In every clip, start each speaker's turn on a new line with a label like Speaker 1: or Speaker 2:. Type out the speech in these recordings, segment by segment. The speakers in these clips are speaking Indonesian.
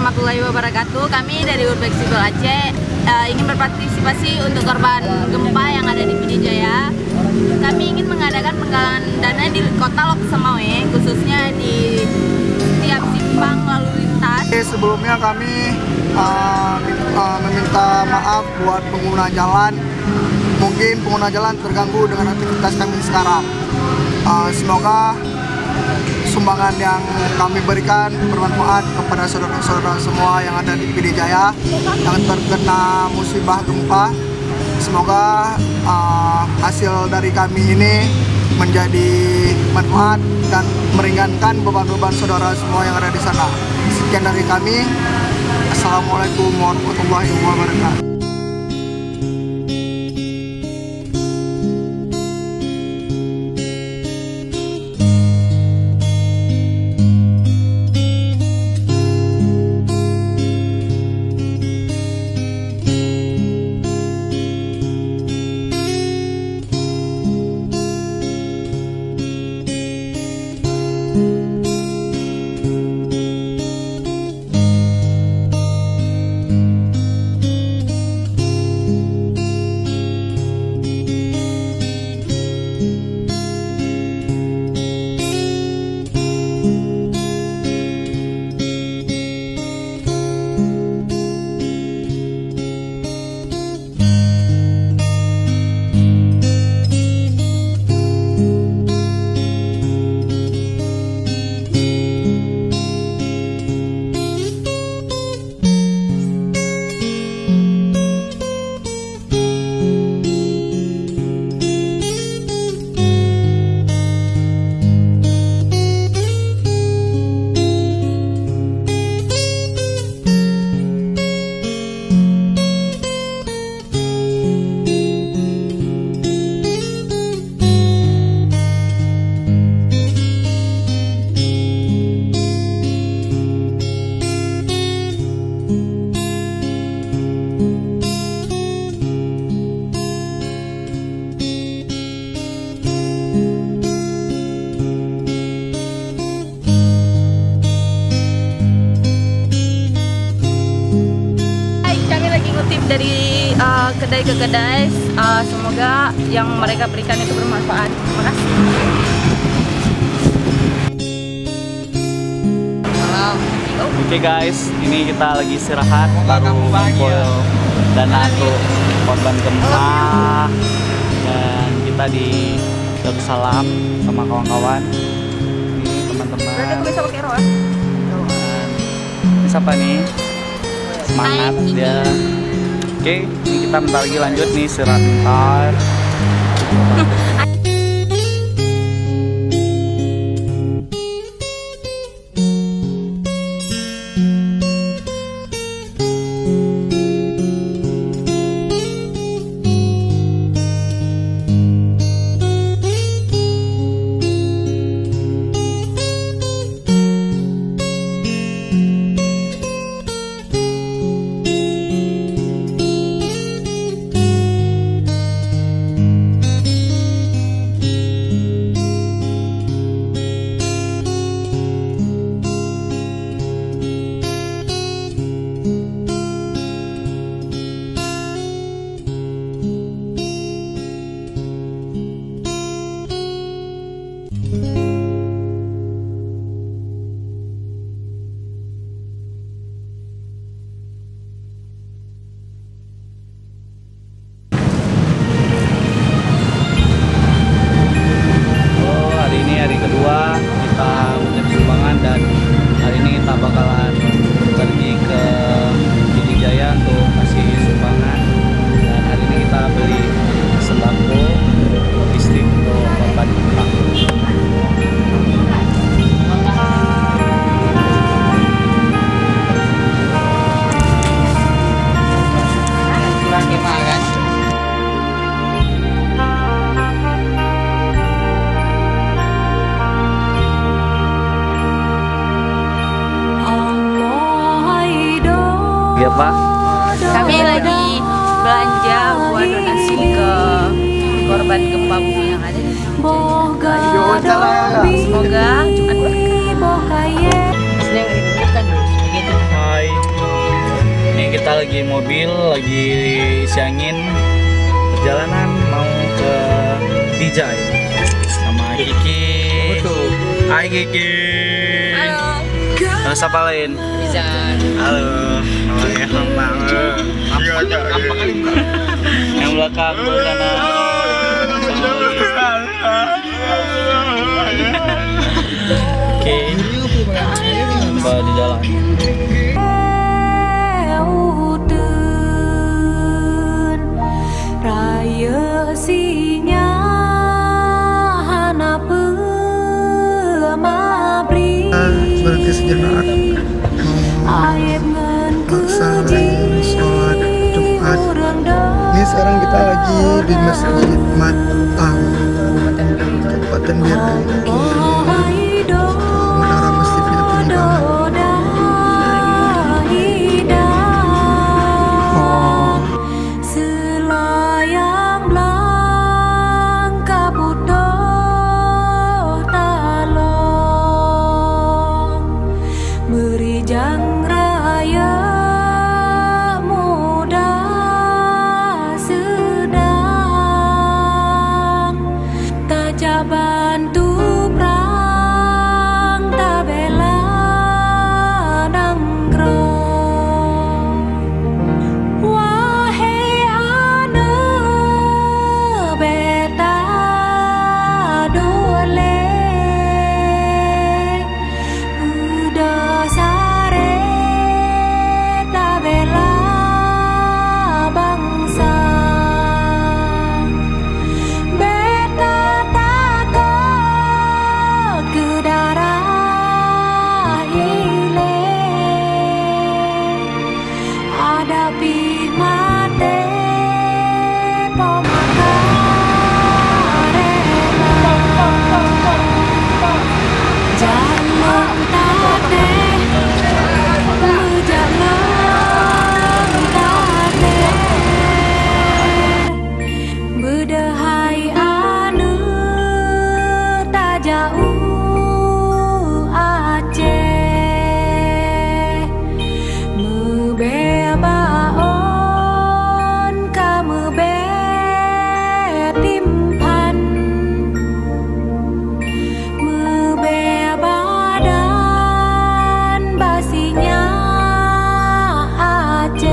Speaker 1: warahmatullahi wabarakatuh. Kami dari Urbex Sibel Aceh ingin berpartisipasi untuk korban gempa yang ada di Pidijaya. Kami ingin mengadakan penggalangan dana di kota Lok Semawe, khususnya di setiap simpang lalu lintas.
Speaker 2: Sebelumnya kami meminta maaf buat pengguna jalan. Mungkin pengguna jalan terganggu dengan aktivitas kami sekarang. Semoga sumbangan yang kami berikan bermanfaat kepada saudara-saudara semua yang ada di Pidijaya yang terkena musibah gempa. Semoga hasil dari kami ini menjadi manfaat dan meringankan beban-beban saudara semua yang ada di sana. Sekian dari kami. Assalamualaikum warahmatullahi wabarakatuh.
Speaker 1: Dari kedai ke kedai, semoga yang mereka berikan itu bermanfaat. Terima kasih.
Speaker 3: Oke guys, ini kita lagi istirahat, baru ngumpul dana untuk korban gempa, dan kita di Darussalam sama kawan-kawan. Ini teman-teman. Ini siapa nih? Semangat dia. Oke, ini kita bentar lagi lanjut nih, istirahat bentar. Apa?
Speaker 1: Kami lagi belanja buat donasi ke korban gempa bumi yang ada di Pidijaya. Semoga Jumat berkah.
Speaker 3: Hai. kita lagi mobil, lagi isi angin, perjalanan mau ke Dijai sama Kiki. Hai Kiki.
Speaker 1: Halo.
Speaker 3: Halo siapa lain?
Speaker 1: Rizan.
Speaker 3: Halo. Namanya banget. Yang belakang sana. Oke. Coba di jalan.
Speaker 4: Raya sinya hana pemabri
Speaker 2: Berhenti sejenak mau melaksanakan sholat Jumat. Ini sekarang kita lagi di Masjid Matang, Kabupaten Biren. Menara masjidnya tinggi banget.
Speaker 4: Bantu perang tak bela nanggrong. Wahai ane beta dole udah sare tak bela bangsa. Hadapi mate jangan tate jangan tate bedahai anu tak jauh Aceh mebebaon kamu betimpan mebebadan basinya Aceh.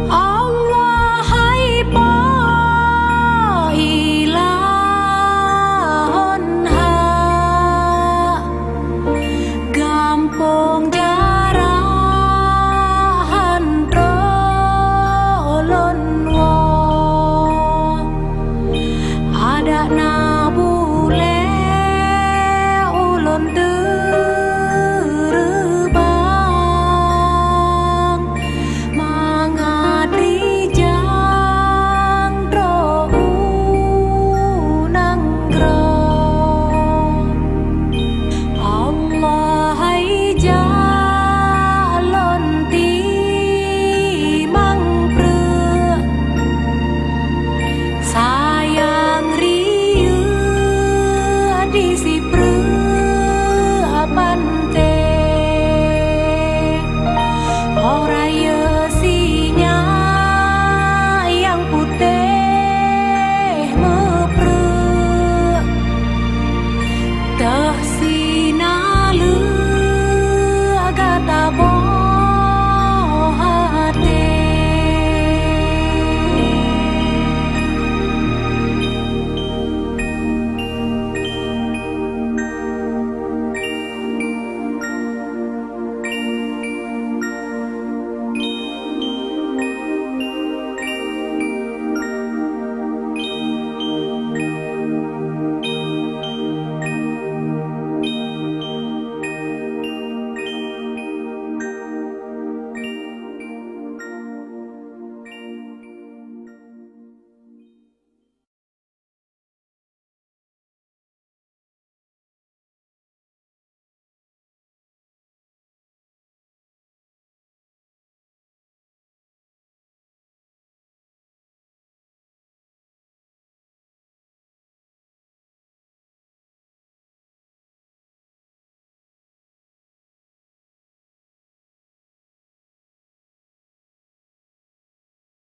Speaker 4: Allah hai po ilahon ha gampong